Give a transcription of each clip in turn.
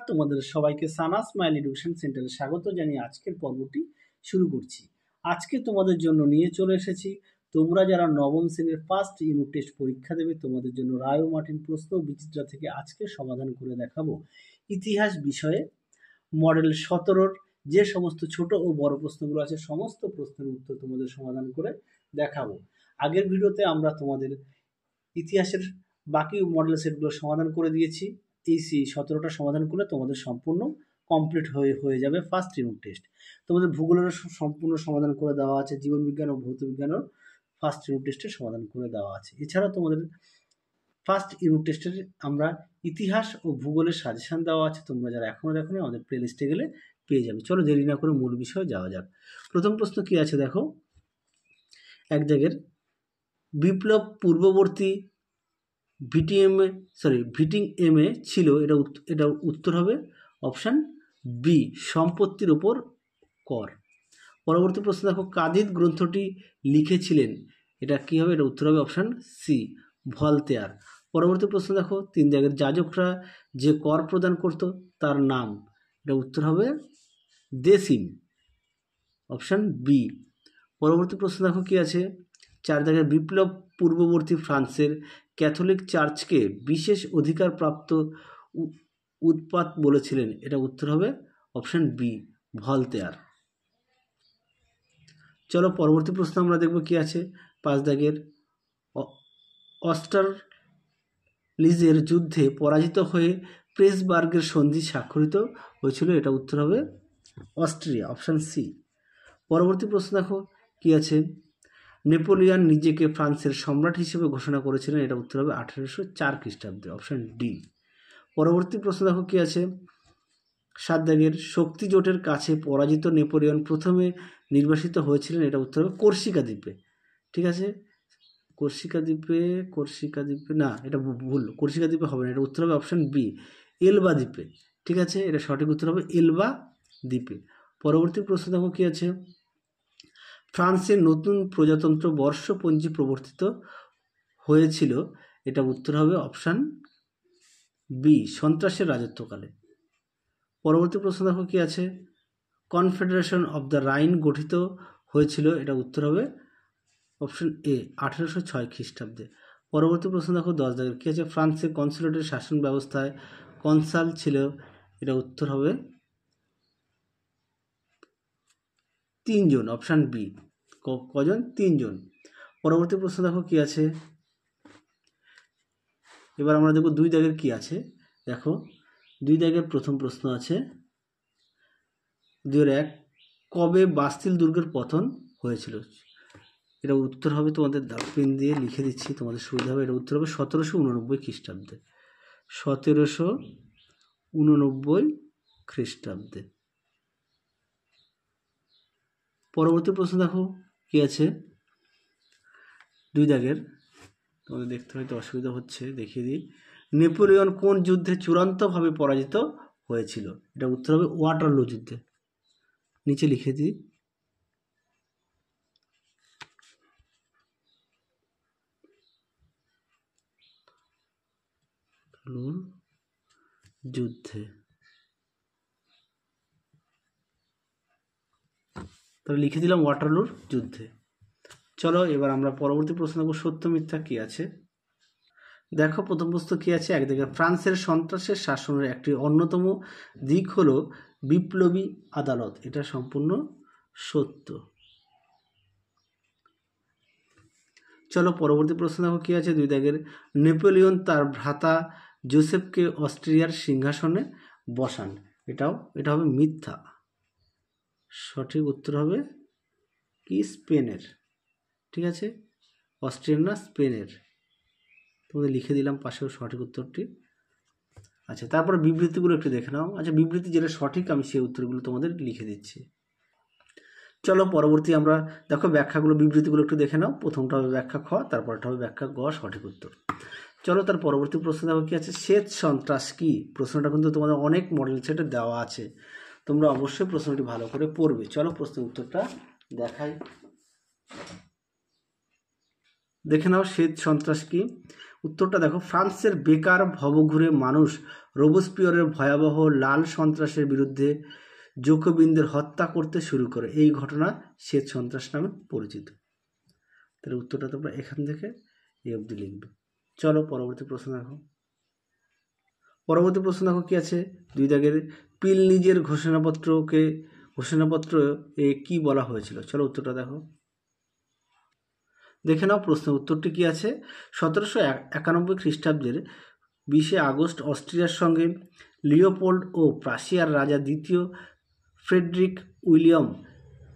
তোমাদের সবাইকে সানা smile education সেন্টারে স্বাগত জানিয়ে আজকের পর্বটি শুরু করছি। আজকে তোমাদের জন্য নিয়ে চলে এসেছি, তোমরা যারা নবম শ্রেণীর ফার্স্ট ইউনিট টেস্ট পরীক্ষা দেবে তোমাদের জন্য রায় ও মার্টিন প্রশ্ন বিচিত্রা থেকে আজকে সমাধান করে দেখাবো। ইতিহাস বিষয়ে মডেল 17-র যে সমস্ত ছোট ও বড় প্রশ্নগুলো আছে সমস্ত প্রশ্নের উত্তর তোমাদের সমাধান করে দেখাবো। আগের ভিডিওতে আমরা তোমাদের ইতিহাসের বাকি মডেল সেটগুলো সমাধান করে দিয়েছি। এই 17টা সমাধান করলে তোমাদের সম্পূর্ণ কমপ্লিট হয়ে যাবে ফার্স্ট ইউনিট টেস্ট। তোমাদের ভূগোলের সম্পূর্ণ সমাধান করে দেওয়া আছে, জীবনবিজ্ঞান ও ভৌতবিজ্ঞানের ফার্স্ট ইউনিট টেস্টের সমাধান করে দেওয়া আছে। এছাড়া তোমাদের ফার্স্ট ইউনিট টেস্টের আমরা ইতিহাস ও ভূগোলের সাজেশন দেওয়া আছে, তোমরা যারা এখনো দেখো না আমাদের প্লেলিস্টে গেলে পেয়ে যাবে। চলো দেরি না করে মূল বিষয়ে যাওয়া যাক। প্রথম প্রশ্ন কি আছে দেখো, এক জায়গার বিপ্লব পূর্ববর্তী ভিটিং এমএ ছিল, এটা উত্তর হবে অপশান বি, সম্পত্তির উপর কর। পরবর্তী প্রশ্ন দেখো, কাদিদ গ্রন্থটি লিখেছিলেন, এটা কি হবে, এটা উত্তর হবে অপশান সি, ভলতেয়ার। পরবর্তী প্রশ্ন দেখো, 3 জায়গার যাজকরা যে কর প্রদান করত তার নাম, এটা উত্তর হবে দেসিম, অপশান বি। পরবর্তী প্রশ্ন দেখো কি আছে, 4 জায়গায় বিপ্লব পূর্ববর্তী ফ্রান্সের ক্যাথলিক চার্চকে বিশেষ অধিকার প্রাপ্ত উৎপাত বলেছিলেন, এটা উত্তর হবে অপশান বি, ভলতেয়ার। চলো পরবর্তী প্রশ্ন আমরা দেখব কি আছে, 5 দাগের অস্টারলিজের যুদ্ধে পরাজিত হয়ে প্রেসবার্গের সন্ধি স্বাক্ষরিত হয়েছিল, এটা উত্তর হবে অস্ট্রিয়া, অপশান সি। পরবর্তী প্রশ্ন দেখো কি আছে, নেপোলিয়ন নিজেকে ফ্রান্সের সম্রাট হিসেবে ঘোষণা করেছিলেন, এটা উত্তর হবে 1804 খ্রিস্টাব্দে, অপশান ডি। পরবর্তী প্রশ্ন দেখো কি আছে, 7 দাগের শক্তি জোটের কাছে পরাজিত নেপোলিয়ন প্রথমে নির্বাসিত হয়েছিলেন, এটা উত্তর হবে কর্সিকা দ্বীপে। ঠিক আছে, কর্সিকা দ্বীপে না, এটা ভুল, কর্সিকা দ্বীপে হবে না, এটা উত্তর হবে অপশান বি, এলবা দ্বীপে। ঠিক আছে, এটা সঠিক উত্তর হবে এলবা দ্বীপে। পরবর্তী প্রশ্ন দেখো কি আছে, ফ্রান্সের নতুন প্রজাতন্ত্র বর্ষপঞ্জি প্রবর্তিত হয়েছিল, এটা উত্তর হবে অপশান বি, সন্ত্রাসের রাজত্বকালে। পরবর্তী প্রশ্ন দেখো কি আছে, কনফেডারেশন অব দ্য রাইন গঠিত হয়েছিল, এটা উত্তর হবে অপশান এ, 1806 খ্রিস্টাব্দে। পরবর্তী প্রশ্ন দেখো 10 দাগের কি আছে, ফ্রান্সের কনসুলেটের শাসন ব্যবস্থায় কনসাল ছিল, এটা উত্তর হবে 3 জন, অপশান বি। কজন? 3 জন। পরবর্তী প্রশ্ন দেখো কি আছে, এবার আমরা দেখব 2 দাগের কি আছে। দেখো 2 দাগের প্রথম প্রশ্ন আছে, 2-1, কবে বাস্তিল দুর্গের পতন হয়েছিল, এটা উত্তর হবে, তোমাদের পেন দিয়ে লিখে দিচ্ছি তোমাদের সুবিধা হবে, এটা উত্তর হবে 1789 খ্রিস্টাব্দে, 1789 খ্রিস্টাব্দে। পরবর্তী প্রশ্ন দেখো কি আছে, 2 দাগের, তোমাদের দেখতে হয়তো অসুবিধা হচ্ছে, দেখিয়ে দিই, নেপোলিয়ন কোন যুদ্ধে চূড়ান্তভাবে পরাজিত হয়েছিল, এটা উত্তর হবে ওয়াটারলু যুদ্ধে, নিচে লিখে দিই। যুদ্ধে, তাহলে লিখে দিলাম ওয়াটারলুর যুদ্ধে। চলো এবার আমরা পরবর্তী প্রশ্ন দেখব, সত্য মিথ্যা কি আছে। দেখো প্রথম প্রশ্ন কি আছে, একদিকে ফ্রান্সের সন্ত্রাসের শাসনের একটি অন্যতম দিক হলো বিপ্লবী আদালত, এটা সম্পূর্ণ সত্য। চলো পরবর্তী প্রশ্ন দেখো কি আছে, 2 দাগের, নেপোলিয়ন তার ভ্রাতা জোসেফকে অস্ট্রিয়ার সিংহাসনে বসান, এটা হবে মিথ্যা, সঠিক উত্তর হবে কি, স্পেনের। ঠিক আছে, অস্ট্রিয়ান না, স্পেনের, তোমাদের লিখে দিলাম পাশেও সঠিক উত্তরটি। আচ্ছা, তারপরে বিবৃতিগুলো একটু দেখে নাও। আচ্ছা, বিবৃতি যেটা সঠিক আমি সেই উত্তরগুলো তোমাদের লিখে দিচ্ছি। চলো পরবর্তী আমরা দেখো ব্যাখ্যাগুলো, বিবৃতিগুলো একটু দেখে নাও। প্রথমটা হবে ব্যাখ্যা খ, তারপরটা হবে ব্যাখ্যা গ, সঠিক উত্তর। চলো তার পরবর্তী প্রশ্ন দেখো কি আছে, শ্বেত সন্ত্রাস কি, প্রশ্নটা কিন্তু তোমাদের অনেক মডেল সেটে দেওয়া আছে, তোমরা অবশ্যই প্রশ্নটি ভালো করে পড়বে। চলো প্রশ্নের উত্তরটা দেখাই, দেখে নাও। শ্বেত সন্ত্রাস কি, উত্তরটা দেখো, ফ্রান্সের বেকার ভবঘুরে মানুষ রোবসপিয়রের ভয়াবহ লাল সন্ত্রাসের বিরুদ্ধে জোকোবিনদের হত্যা করতে শুরু করে। এই ঘটনা শ্বেত সন্ত্রাস নামে পরিচিত। তাহলে উত্তরটা তোমরা এখান থেকে এই অবধি লিখবে। চলো পরবর্তী প্রশ্ন দেখো। পরবর্তী প্রশ্ন দেখো কি আছে, 2 দাগের পিলনিজের ঘোষণাপত্র কি বলা হয়েছিল। চলো উত্তরটা দেখো, দেখে নাও প্রশ্নের উত্তরটি কি আছে। 1791 খ্রিস্টাব্দের 20 আগস্ট অস্ট্রিয়ার সঙ্গে লিওপোল্ড ও প্রাশিয়ার রাজা দ্বিতীয় ফ্রেডরিক উইলিয়াম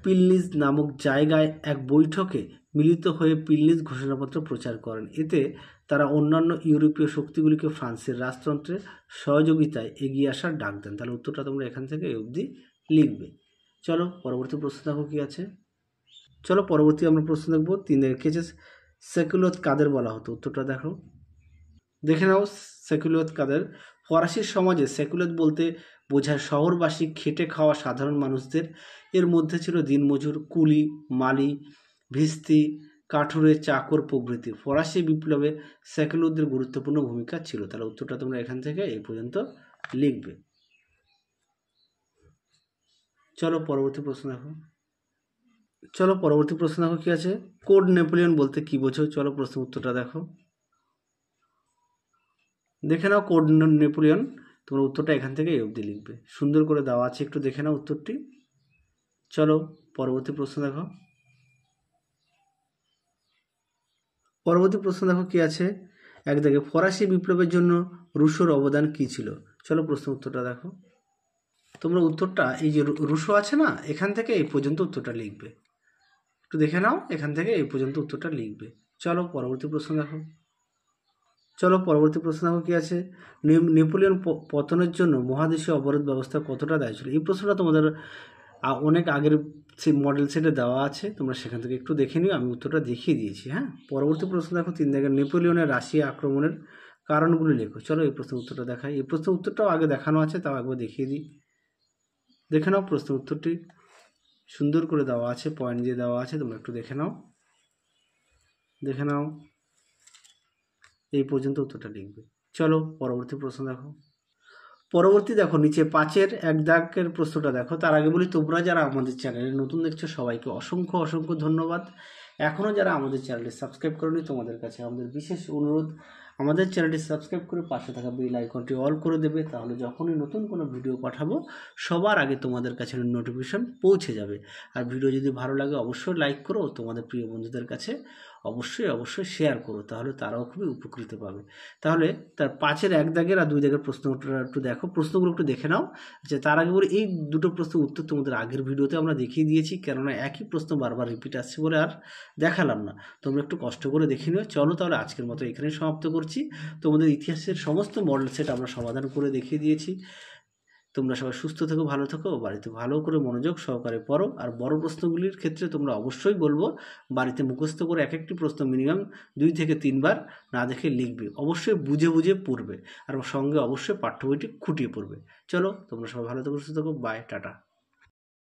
পিলনিজ নামক জায়গায় এক বৈঠকে মিলিত হয়ে পিলনিজ ঘোষণাপত্র প্রচার করেন। এতে তারা অন্যান্য ইউরোপীয় শক্তিগুলিকে ফ্রান্সের রাজতন্ত্রের সহযোগিতায় এগিয়ে আসার ডাক দেন। তাহলে উত্তরটা তোমরা এখান থেকে এই অবধি লিখবে। চলো পরবর্তী প্রশ্ন দেখো কি আছে। চলো পরবর্তী আমরা প্রশ্ন দেখব। 3 দাগের কি আছে, সেকুলত কাদের বলা হতো। উত্তরটা দেখো, দেখে নাও সেকুলত কাদের। ফরাসি সমাজে সেকুলত বলতে বোঝায় শহরবাসী খেটে খাওয়া সাধারণ মানুষদের। এর মধ্যে ছিল দিনমজুর, কুলি, মালি, ভিস্তি, কাঠুরে, চাকর প্রভৃতি। ফরাসি বিপ্লবে সেকুলতদের গুরুত্বপূর্ণ ভূমিকা ছিল। তাহলে উত্তরটা তোমরা এখান থেকে এই পর্যন্ত লিখবে। চলো পরবর্তী প্রশ্ন দেখো। চলো পরবর্তী প্রশ্ন দেখো কি আছে, কোড নেপোলিয়ন বলতে কি বোঝো। চলো প্রশ্ন উত্তরটা দেখো, দেখে নাও কোড নেপোলিয়ন। তোমরা উত্তরটা এখান থেকে এই অবধি লিখবে। সুন্দর করে দেওয়া আছে, একটু দেখে নাও উত্তরটি। চলো পরবর্তী প্রশ্ন দেখো। পরবর্তী প্রশ্ন দেখো কি আছে, 1 দাগে ফরাসি বিপ্লবের জন্য রুশোর অবদান কি ছিল। চলো প্রশ্ন উত্তরটা দেখো। তোমরা উত্তরটা এই যে রুশো আছে না, এখান থেকে এই পর্যন্ত উত্তরটা লিখবে। একটু দেখে নাও, এখান থেকে এই পর্যন্ত উত্তরটা লিখবে। চলো পরবর্তী প্রশ্ন দেখো। চলো পরবর্তী প্রশ্ন দেখো কি আছে, নেপোলিয়ন পতনের জন্য মহাদেশীয় অবরোধ ব্যবস্থা কতটা দায়ী ছিল। এই প্রশ্নটা তোমাদের অনেক আগের সেই মডেল সেটে দেওয়া আছে, তোমরা সেখান থেকে একটু দেখে নিও, আমি উত্তরটা দেখিয়ে দিয়েছি। হ্যাঁ, পরবর্তী প্রশ্ন দেখো। 3 দাগের নেপোলিয়নের রাশিয়া আক্রমণের কারণগুলি লেখো। চলো এই প্রশ্নের উত্তরটা দেখাই। এই প্রশ্নের উত্তরটাও আগে দেখানো আছে, তাও একবার দেখিয়ে দিই। দেখে নাও প্রশ্নের উত্তরটি সুন্দর করে দেওয়া আছে, পয়েন্ট দিয়ে দেওয়া আছে, তোমরা একটু দেখে নাও। দেখে নাও, এই পর্যন্ত উত্তরটা লিখবে। চলো পরবর্তী প্রশ্ন দেখো। পরবর্তী দেখো নিচে 5-এর 1 দাগের প্রশ্নটা দেখো। তার আগে বলি, তোমরা যারা আমাদের চ্যানেলে নতুন দেখছো সবাইকে অসংখ্য অসংখ্য ধন্যবাদ। এখনও যারা আমাদের চ্যানেলটি সাবস্ক্রাইব করোনি, তোমাদের কাছে আমাদের বিশেষ অনুরোধ, আমাদের চ্যানেলটি সাবস্ক্রাইব করে পাশে থাকা বেল আইকনটি অল করে দেবে। তাহলে যখনই নতুন কোনো ভিডিও পাঠাবো সবার আগে তোমাদের কাছে নোটিফিকেশন পৌঁছে যাবে। আর ভিডিও যদি ভালো লাগে অবশ্যই লাইক করো, তোমাদের প্রিয় বন্ধুদের কাছে অবশ্যই শেয়ার করো, তাহলে তারাও খুবই উপকৃত পাবে। তাহলে তার 5-এর 1 দাগের আর 2 দাগের প্রশ্নটা একটু দেখো, প্রশ্নগুলো একটু দেখে নাও। আচ্ছা, তার আগে বলে এই দুটো প্রশ্নের উত্তর তোমাদের আগের ভিডিওতে আমরা দেখিয়ে দিয়েছি, কেননা একই প্রশ্ন বারবার রিপিট আসছে বলে আর দেখালাম না। তোমরা একটু কষ্ট করে দেখে নিও। চলো তাহলে আজকের মতো এখানেই সমাপ্ত করছি। তোমাদের ইতিহাসের সমস্ত মডেল সেট আমরা সমাধান করে দেখিয়ে দিয়েছি। তোমরা সবাই সুস্থ থেকো, ভালো থেকো, বাড়িতে ভালো করে মনোযোগ সহকারে পড়ো। আর বড় প্রশ্নগুলির ক্ষেত্রে তোমরা অবশ্যই বলবো বাড়িতে মুখস্থ করে এক একটি প্রশ্ন মিনিমাম 2 থেকে 3 বার না দেখে লিখবে। অবশ্যই বুঝে বুঝে পড়বে, আর সঙ্গে অবশ্যই পাঠ্য বইটি খুঁটিয়ে পড়বে। চলো তোমরা সবাই ভালো থেকো, সুস্থ থেকো, বাই, টাটা।